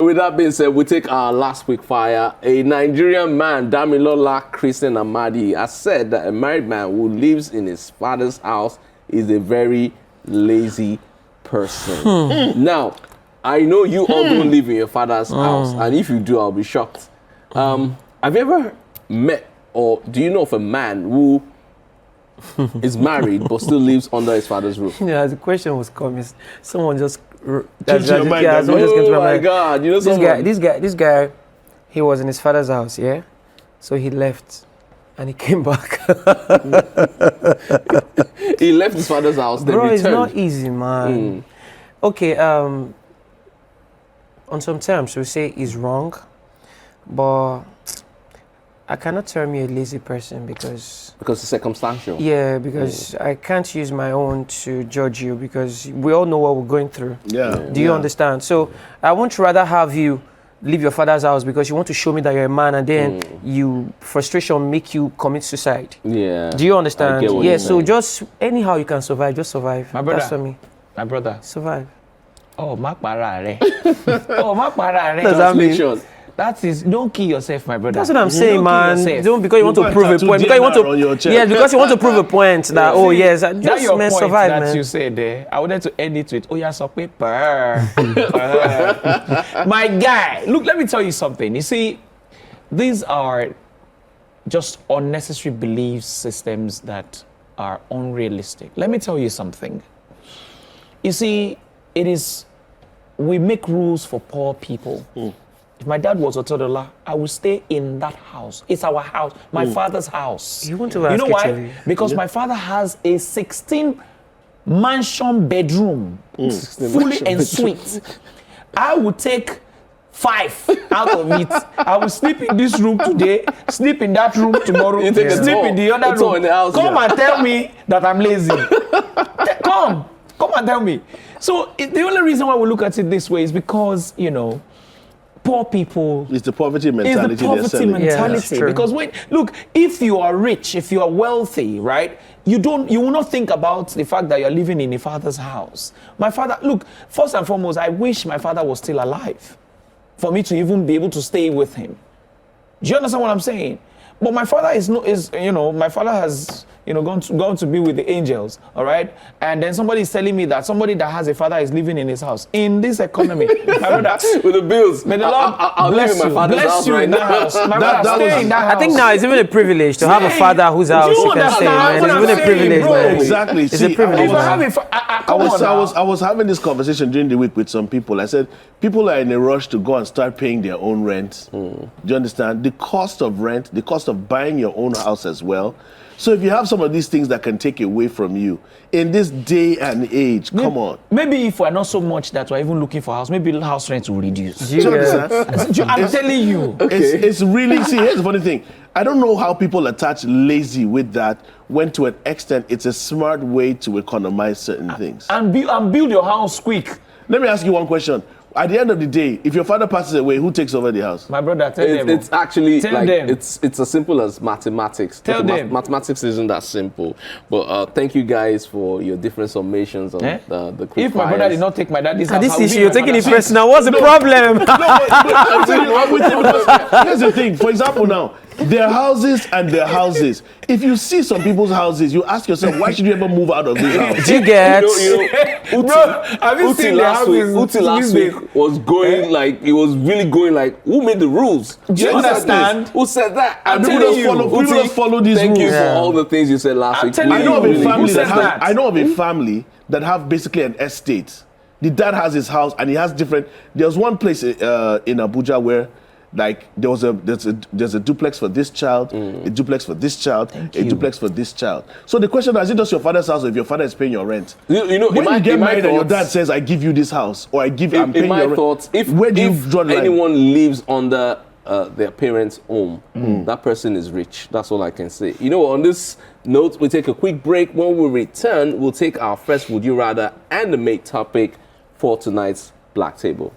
with that being said, we take our last quick fire. A Nigerian man, Damilola Amadi, has said that a married man who lives in his father's house is a very lazy person. Now, I know you all don't live in your father's house, and if you do, I'll be shocked. Have you ever met, or do you know of a man who is married but still lives under his father's roof? Yeah, the question was coming. Someone just Oh my God! You know this guy, he was in his father's house, yeah. So he left, and he came back. He left his father's house. Then Bro, returned. it's not easy, man. Okay, on some terms, we say he's wrong, but I cannot term you a lazy person because it's circumstantial. Yeah, because I can't use my own to judge you because we all know what we're going through. Yeah. Do you understand? So I won't rather have you leave your father's house because you want to show me that you're a man, and then frustration make you commit suicide. Yeah. Do you understand? Yeah. So just anyhow you can survive, just survive. My brother. That's for me. My brother. Survive. Oh, Makbarare. Oh, Makbarare. Does that mean? That is, don't kill yourself, my brother. That's what I'm saying, man. Don't because you want to put prove a point. Because you want to, because you want to prove a point that just that your point survive, that man. you said there. I wanted to end it with, oh yeah, so paper. My guy, look, let me tell you something. You see, these are just unnecessary belief systems that are unrealistic. Let me tell you something. You see, we make rules for poor people. If my dad was Otodola, I would stay in that house. It's our house, my father's house. You want to know why? Because my father has a 16 mansion bedroom, fully en suite. I would take 5 out of it. I will sleep in this room today, sleep in that room tomorrow, sleep in the other room. In the house, Come and tell me that I'm lazy. Come and tell me. So the only reason why we look at it this way is because, poor people. It's the poverty mentality. It's the poverty mentality. Yeah, because if you are rich, if you are wealthy, right, you will not think about the fact that you're living in a father's house. My father, look, first and foremost, I wish my father was still alive for me to even be able to stay with him. Do you understand what I'm saying? But my father my father has gone to be with the angels, all right? And then somebody is telling me that somebody that has a father is living in his house. In this economy, my brother, with the bills. May the Lord bless you in that house. My brother, stay in that house. I think now it's even a privilege to have a father whose house you can stay in, man. It's even a privilege, man. Exactly. It's a privilege. I was having this conversation during the week with some people. I said, people are in a rush to go and start paying their own rent. Do you understand? The cost of rent, the cost of buying your own house as well. So if you have some of these things that can take away from you in this day and age, come on. Maybe if we're not so much that we're even looking for house, maybe house rent will reduce. I'm telling you. It's really, see, here's the funny thing. I don't know how people attach lazy with that when to an extent it's a smart way to economize certain things. And build your house quick. Let me ask you one question. At the end of the day, if your father passes away, who takes over the house? My brother, tell them. It's actually tell them. It's as simple as mathematics. Tell them. Mathematics isn't that simple. But thank you guys for your different submissions on the quick If my fires. brother did not take my daddy's house, This issue, you're taking it personal. What's the problem? Here's the thing. For example, now, their houses and their houses. If you see some people's houses, you ask yourself, why should you ever move out of this house? Do you get? Uti last week was going he was really going who made the rules? Do you understand? Who said that? And people just follow these rules. Thank you for all the things you said last week. I know of a family that have basically an estate. The dad has his house and he has different. There's one place in Abuja where there's a duplex for this child, a duplex for this child, duplex for this child. So the question is it just your father's house or if your father is paying your rent? When you get married and your dad says, I give you this house, or I'm paying your rent. Thoughts, where do you draw the line? Anyone lives under their parents' home, that person is rich. That's all I can say. On this note, we'll take a quick break. When we return, we'll take our first Would You Rather and the mate topic for tonight's Black Table.